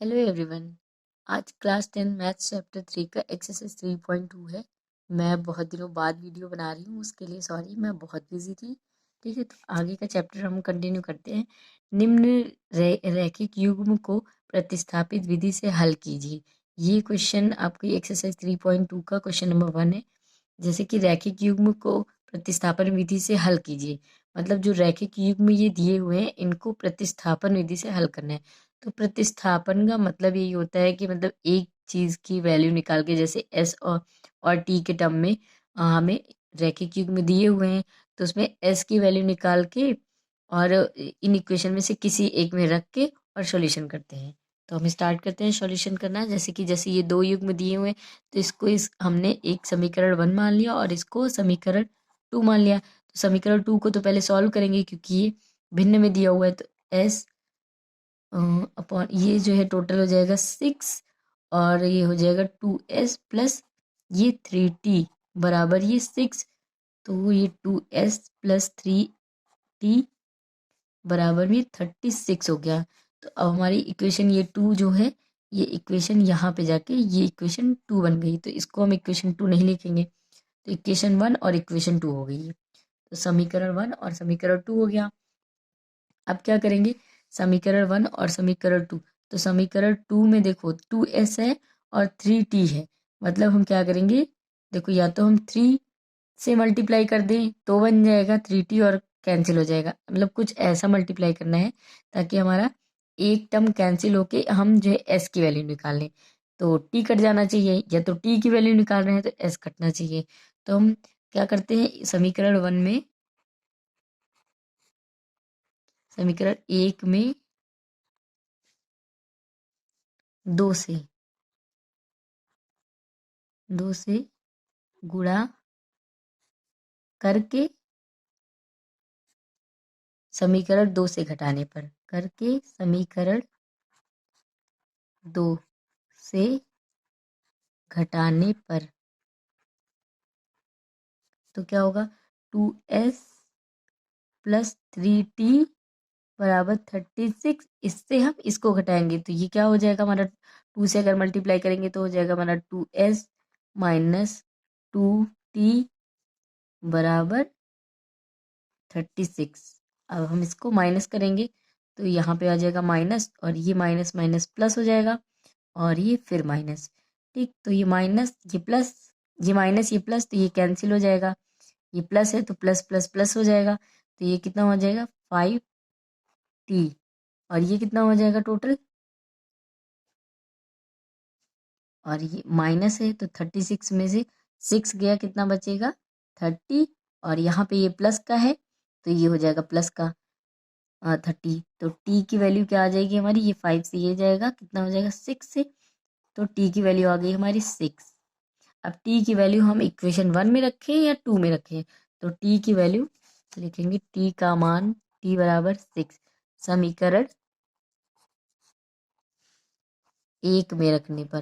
Hello everyone. आज class 10 maths chapter 3 का exercise 3.2 है। मैं बहुत दिनों बाद वीडियो बना रही हूँ, उसके लिए सॉरी, मैं बहुत बिजी थी। ठीक है, तो आगे का चैप्टर हम कंटिन्यू करते हैं। निम्न रैखिक युग्म को प्रतिस्थापित विधि से हल कीजिए। ये क्वेश्चन आपकी एक्सरसाइज 3.2 का क्वेश्चन नंबर 1 है। जैसे कि रैखिक युग्म को प्रतिस्थापन विधि से हल कीजिए, मतलब जो रैखिक युग्म ये दिए हुए हैं इनको प्रतिस्थापन विधि से हल करना है। तो प्रतिस्थापन का मतलब यही होता है कि मतलब एक चीज की वैल्यू निकाल के, जैसे एस और टी के टर्म में हमें रैखिक युग्म दिए हुए हैं, तो उसमें एस की वैल्यू निकाल के और इन इक्वेशन में से किसी एक में रख के और सॉल्यूशन करते हैं। तो हम स्टार्ट करते हैं सॉल्यूशन करना। जैसे ये दो युग्म दिए हुए हैं, तो इसको हमने एक समीकरण 1 मान लिया और इसको समीकरण 2 मान लिया। तो समीकरण 2 को तो पहले सॉल्व करेंगे क्योंकि ये भिन्न में दिया हुआ है। तो एस अपॉन ये जो है टोटल हो जाएगा 6 और ये हो जाएगा 2s प्लस ये 3t बराबर ये 6। तो ये 2s प्लस 3t बराबर में 36 हो गया। तो अब हमारी इक्वेशन ये 2 जो है, ये इक्वेशन यहाँ पे जाके ये इक्वेशन 2 बन गई। तो इसको हम इक्वेशन 2 नहीं लिखेंगे, तो इक्वेशन 1 और इक्वेशन 2 हो गई। तो समीकरण 1 और समीकरण 2 हो गया। अब क्या करेंगे, समीकरण 1 और समीकरण 2। तो समीकरण 2 में देखो 2s है और 3t है, मतलब हम क्या करेंगे, देखो या तो हम 3 से मल्टीप्लाई कर दें तो बन जाएगा 3t और कैंसिल हो जाएगा, मतलब कुछ ऐसा मल्टीप्लाई करना है ताकि हमारा एक टर्म कैंसिल होके हम जो है s की वैल्यू निकाल लें। तो t कट जाना चाहिए, या तो t की वैल्यू निकाल रहे हैं तो s कटना चाहिए। तो हम क्या करते हैं, समीकरण 1 में, समीकरण 1 में 2 से गुणा करके समीकरण 2 से घटाने पर, करके समीकरण 2 से घटाने पर तो क्या होगा, 2s प्लस 3t बराबर 36। इससे हम इसको घटाएंगे तो ये क्या हो जाएगा हमारा, 2 से अगर मल्टीप्लाई करेंगे तो हो जाएगा हमारा 2s माइनस 2t बराबर 36। अब हम इसको माइनस करेंगे तो यहाँ पे आ जाएगा माइनस, और ये माइनस माइनस प्लस हो जाएगा, और ये फिर माइनस। ठीक, तो ये माइनस ये प्लस, ये माइनस ये प्लस, तो ये कैंसिल हो जाएगा। ये प्लस है तो प्लस प्लस प्लस हो जाएगा, तो ये कितना हो जाएगा 5t, और ये कितना हो जाएगा टोटल, और ये माइनस है तो 36 में से 6 गया, कितना बचेगा 30, और यहाँ पे ये प्लस का है तो ये हो जाएगा प्लस का 30। तो t की वैल्यू क्या आ जाएगी हमारी, ये 5 से ये जाएगा, कितना हो जाएगा 6 से, तो t की वैल्यू आ गई हमारी 6। अब t की वैल्यू हम इक्वेशन 1 में रखें या 2 में रखें, तो t की वैल्यू लिखेंगे, t का मान t बराबर 6 समीकरण 1 में रखने पर।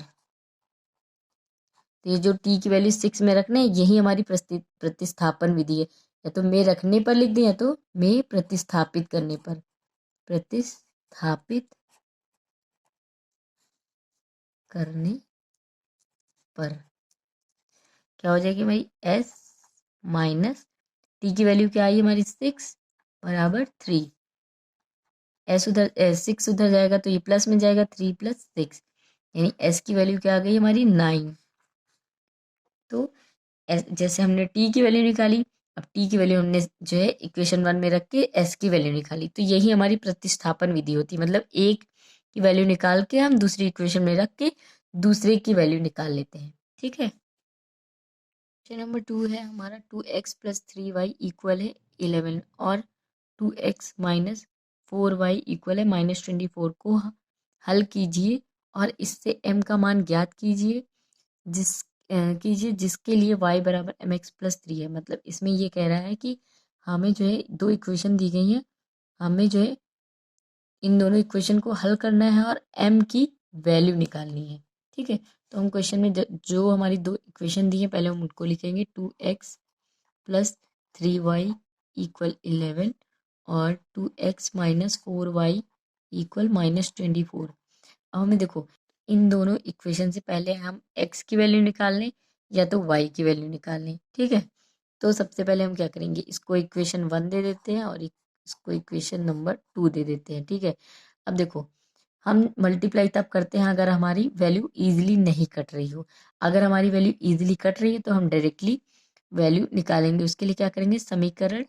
तो ये जो t की वैल्यू 6 में रखना है, यही हमारी प्रतिस्थापन विधि है। या तो में रखने पर लिख दें या तो में प्रतिस्थापित करने पर। प्रतिस्थापित करने पर क्या हो जाएगी भाई, s माइनस t की वैल्यू क्या आई हमारी 6 बराबर 3। s उधर 6 उधर जाएगा तो ये प्लस में जाएगा, 3 प्लस 6, यानी s की वैल्यू क्या आ गई हमारी 9। तो जैसे हमने t की वैल्यू निकाली, अब t की वैल्यू हमने जो है इक्वेशन 1 में रख के s की वैल्यू निकाली, तो यही हमारी प्रतिस्थापन विधि होती है। मतलब एक की वैल्यू निकाल के हम दूसरी इक्वेशन में रख के दूसरे की वैल्यू निकाल लेते हैं। ठीक है, क्वेश्चन नंबर 2 है हमारा, 2x प्लस 3y इक्वल है 11 और 2x माइनस 4y इक्वल है माइनस 24 को हल कीजिए और इससे m का मान ज्ञात कीजिए, जिसके लिए y बराबर mx प्लस 3 है। मतलब इसमें ये कह रहा है कि हमें जो है दो इक्वेशन दी गई हैं, हमें जो है इन दोनों इक्वेशन को हल करना है और m की वैल्यू निकालनी है। ठीक है, तो हम क्वेश्चन में जो हमारी दो इक्वेशन दी है पहले हम उनको लिखेंगे, 2x प्लस 3y इक्वल 11 और 2x minus 4y equal minus 24। अब हमें देखो इन दोनों इक्वेशन से पहले हम x की वैल्यू निकाल लें या तो y की वैल्यू निकाल लें, ठीक है। तो सबसे पहले हम क्या करेंगे, इसको इक्वेशन 1 दे देते हैं और इसको इक्वेशन नंबर 2 दे देते हैं, ठीक है। अब देखो हम मल्टीप्लाई तब करते हैं अगर हमारी वैल्यू इजीली नहीं कट रही हो। अगर हमारी वैल्यू इजीली कट रही है तो हम डायरेक्टली वैल्यू निकालेंगे। उसके लिए क्या करेंगे, समीकरण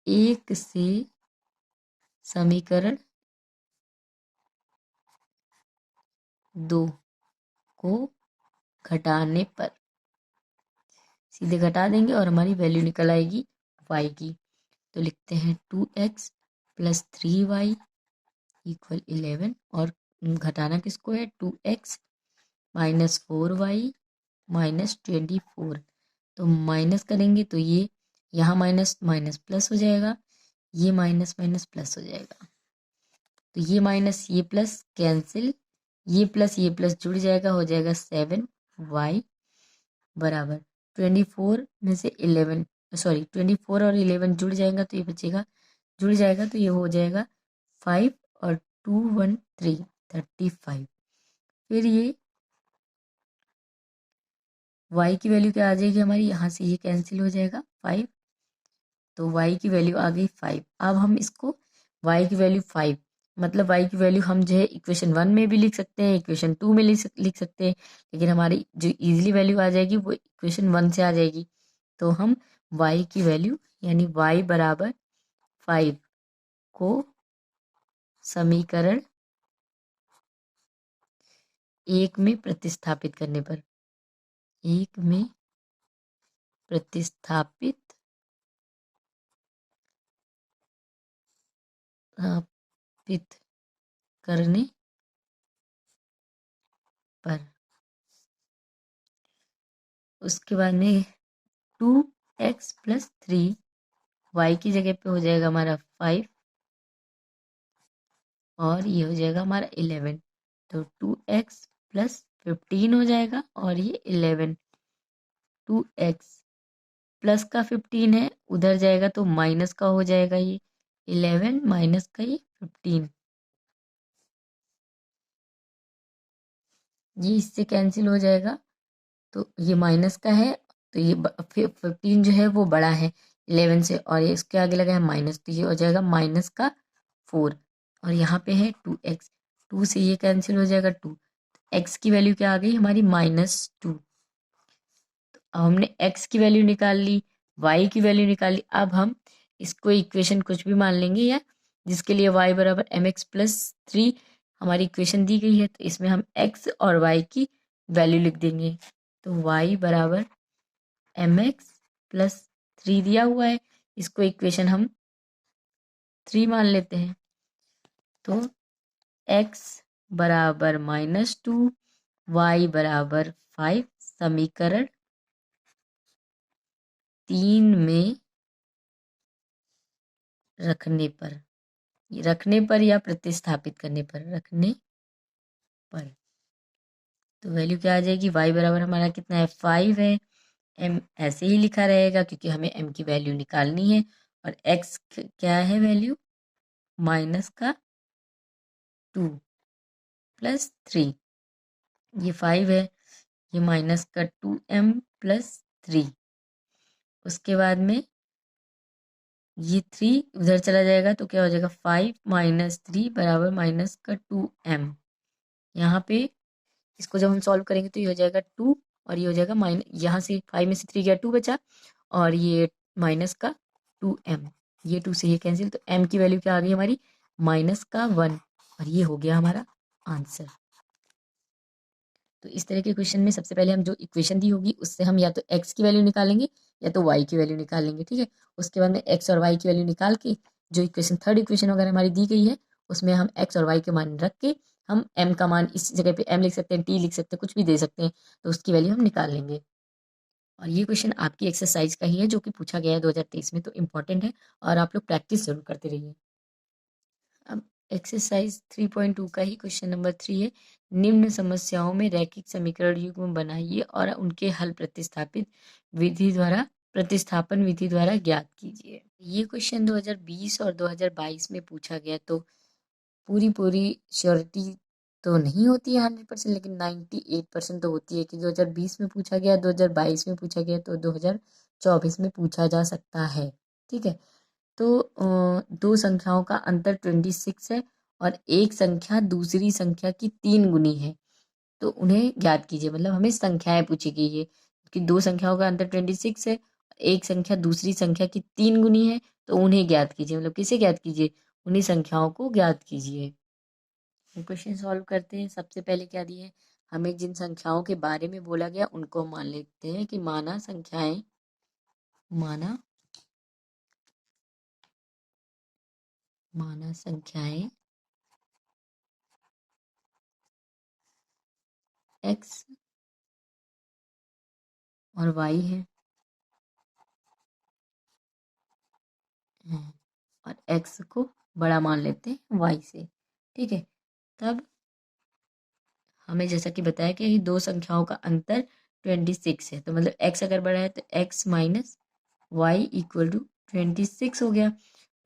1 से समीकरण 2 को घटाने पर सीधे घटा देंगे और हमारी वैल्यू निकल आएगी y की। तो लिखते हैं 2x प्लस 3y इक्वल 11 और घटाना किसको है, 2x माइनस 4y माइनस 24। तो माइनस करेंगे तो ये यहाँ माइनस माइनस प्लस हो जाएगा, ये माइनस माइनस प्लस हो जाएगा। तो ये माइनस ये प्लस कैंसिल, ये प्लस जुड़ जाएगा, हो जाएगा 7y बराबर 24 में से 11 24 और 11 जुड़ जाएगा तो ये बचेगा, जुड़ जाएगा तो ये हो जाएगा 5 और 2 1 3 35। फिर ये y की वैल्यू क्या आ जाएगी हमारी, यहाँ से ये कैंसिल हो जाएगा 5, तो y की वैल्यू आ गई 5। अब हम इसको y की वैल्यू 5 मतलब y की वैल्यू हम जो है इक्वेशन 1 में भी लिख सकते हैं, इक्वेशन 2 में लिख सकते हैं, लेकिन हमारी जो इजीली वैल्यू आ जाएगी वो इक्वेशन 1 से आ जाएगी। तो हम y की वैल्यू यानी y बराबर 5 को समीकरण 1 में प्रतिस्थापित करने पर, 1 में प्रतिस्थापित करने पर, उसके बाद में 2x प्लस 3 y की जगह पे हो जाएगा हमारा 5 और ये हो जाएगा हमारा 11। तो 2x प्लस 15 हो जाएगा और ये 11, 2x प्लस का 15 है उधर जाएगा तो माइनस का हो जाएगा, ये 11 माइनस का ये 15, ये इससे कैंसिल हो जाएगा। तो ये माइनस का है तो ये 15 जो है वो बड़ा है 11 से और ये इसके आगे लगा है माइनस, तो ये हो जाएगा माइनस का 4 और यहाँ पे है 2x, 2 से ये कैंसिल हो जाएगा 2, x की वैल्यू क्या आ गई हमारी -2। तो अब हमने x की वैल्यू निकाल ली, y की वैल्यू निकाली। अब हम इसको इक्वेशन कुछ भी मान लेंगे या जिसके लिए y बराबर mx प्लस 3 हमारी इक्वेशन दी गई है, तो इसमें हम x और y की वैल्यू लिख देंगे। तो y बराबर mx प्लस 3 दिया हुआ है, इसको इक्वेशन हम 3 मान लेते हैं। तो x बराबर -2 y बराबर 5 समीकरण 3 में रखने पर या प्रतिस्थापित करने पर, रखने पर तो वैल्यू क्या आ जाएगी, y बराबर हमारा कितना है 5 है, m ऐसे ही लिखा रहेगा क्योंकि हमें m की वैल्यू निकालनी है और x क्या है वैल्यू माइनस का 2 प्लस 3, ये 5 है, ये माइनस का 2m प्लस 3, उसके बाद में ये 3 उधर चला जाएगा तो क्या हो जाएगा 5 माइनस 3 बराबर माइनस का 2m। यहाँ पे इसको जब हम सॉल्व करेंगे तो ये हो जाएगा 2 और ये हो जाएगा माइनस, यहाँ से 5 में से 3 गया 2 बचा और ये माइनस का 2m, ये 2 से ये कैंसिल, तो m की वैल्यू क्या आ गई हमारी माइनस का 1 और ये हो गया हमारा आंसर। तो इस तरह के क्वेश्चन में सबसे पहले हम जो इक्वेशन दी होगी उससे हम या तो x की वैल्यू निकालेंगे या तो y की वैल्यू निकालेंगे, ठीक है। उसके बाद में x और y की वैल्यू निकाल के जो इक्वेशन थर्ड इक्वेशन वगैरह हमारी दी गई है उसमें हम x और y के मान रख के हम m का मान इस जगह पे m लिख सकते हैं, t लिख सकते हैं, कुछ भी दे सकते हैं, तो उसकी वैल्यू हम निकाल लेंगे। और ये क्वेश्चन आपकी एक्सरसाइज का ही है जो कि पूछा गया है 2023 में, तो इम्पॉर्टेंट है और आप लोग प्रैक्टिस जरूर करते रहिए। अब एक्सरसाइज 3.2 का ही क्वेश्चन नंबर 3 है, निम्न समस्याओं में रैखिक समीकरण युग्म बनाइए और उनके हल प्रतिस्थापन विधि द्वारा ज्ञात कीजिए। ये क्वेश्चन 2020 और 2022 में पूछा गया, तो पूरी श्योरिटी तो नहीं होती है 100%, लेकिन 98% तो होती है कि 2020 में पूछा गया, 2022 में पूछा गया, तो 2024 में पूछा जा सकता है। ठीक है, तो दो संख्याओं का अंतर 26 है और एक संख्या दूसरी संख्या की 3 गुनी है, तो उन्हें ज्ञात कीजिए। मतलब हमें संख्याएं पूछी गई है कि दो संख्याओं का अंतर 26 है, एक संख्या दूसरी संख्या की 3 गुनी है, तो उन्हें ज्ञात कीजिए। मतलब किसे ज्ञात कीजिए? उन्हीं संख्याओं को ज्ञात कीजिए। क्वेश्चन सॉल्व करते हैं। सबसे पहले क्या दिए है, हमें जिन संख्याओं के बारे में बोला गया उनको मान लेते हैं कि माना संख्याएं x और y है और x को बड़ा मान लेते हैं y से। ठीक है, तब हमें जैसा कि बताया कि दो संख्याओं का अंतर 26 है, तो मतलब x अगर बड़ा है तो x minus Y equal to 26 हो गया।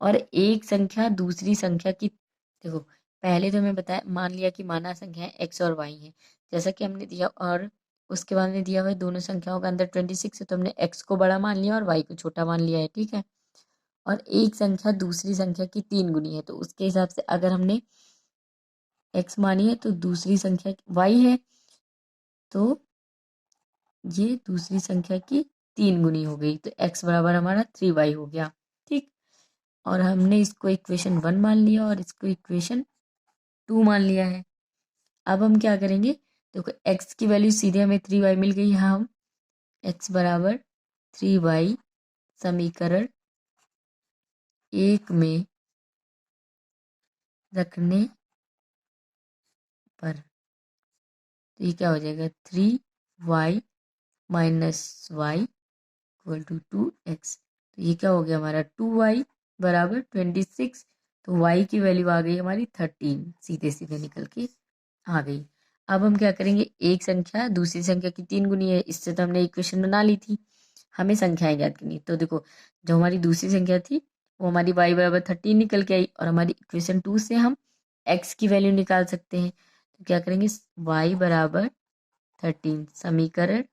और एक संख्या दूसरी संख्या की, देखो पहले तो हमें बताया, मान लिया कि माना संख्या x और y है, जैसा कि हमने दिया, और उसके बाद में दिया हुआ दोनों संख्याओं का अंतर 26 है, तो हमने x को बड़ा मान लिया और y को छोटा मान लिया है। ठीक है, और एक संख्या दूसरी संख्या की 3 गुनी है, तो उसके हिसाब से अगर हमने x मानी है तो दूसरी संख्या y है, तो ये दूसरी संख्या की 3 गुनी हो गई, तो x बराबर हमारा 3y हो गया। ठीक, और हमने इसको इक्वेशन 1 मान लिया और इसको इक्वेशन 2 मान लिया है। अब हम क्या करेंगे, देखो x की वैल्यू सीधे हमें 3y मिल गई। यहाँ हम x बराबर 3y समीकरण 1 में रखने पर, तो ये क्या हो जाएगा, 3y minus Y equal to 2x। तो ये क्या हो गया हमारा, 2y बराबर 26, तो y की वैल्यू आ गई हमारी 13, सीधे सीधे निकल के आ गई। अब हम क्या करेंगे, एक संख्या दूसरी संख्या की 3 गुनी है, इससे तो हमने इक्वेशन बना ली थी, हमें संख्याएं ज्ञात करनी। तो देखो जो हमारी दूसरी संख्या थी वो हमारी y बराबर 13 निकल के आई, और हमारी इक्वेशन 2 से हम x की वैल्यू निकाल सकते हैं। तो क्या करेंगे, y बराबर 13 समीकरण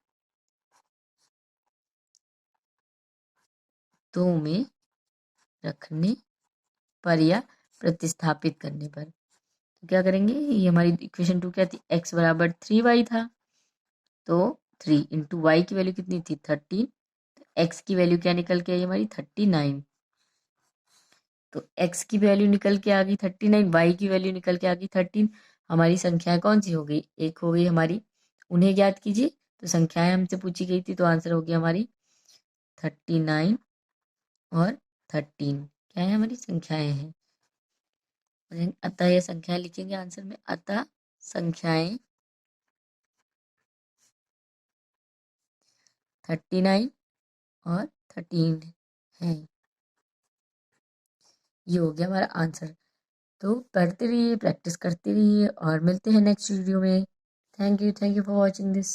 2 में रखने पर या प्रतिस्थापित करने पर, तो क्या करेंगे, ये हमारी इक्वेशन 2 क्या थी, x बराबर 3y था, तो 3 इंटू वाई की वैल्यू कितनी थी 13, तो x की वैल्यू क्या निकल के आई हमारी 39, तो x की वैल्यू निकल के आ गई 39, y की वैल्यू निकल के आ गई 13। हमारी संख्याएं कौन सी हो गई, एक हो गई हमारी, उन्हें ज्ञात कीजिए, तो संख्याएं हमसे पूछी गई थी, तो आंसर हो गया हमारी 39 और 13, क्या है हमारी संख्याएं हैं। अतः यह संख्याएं लिखेंगे आंसर में, अतः संख्याएं 39 और 13 है। ये हो गया हमारा आंसर। तो पढ़ते रहिए, प्रैक्टिस करते रहिए, और मिलते हैं नेक्स्ट वीडियो में। Thank you for watching this.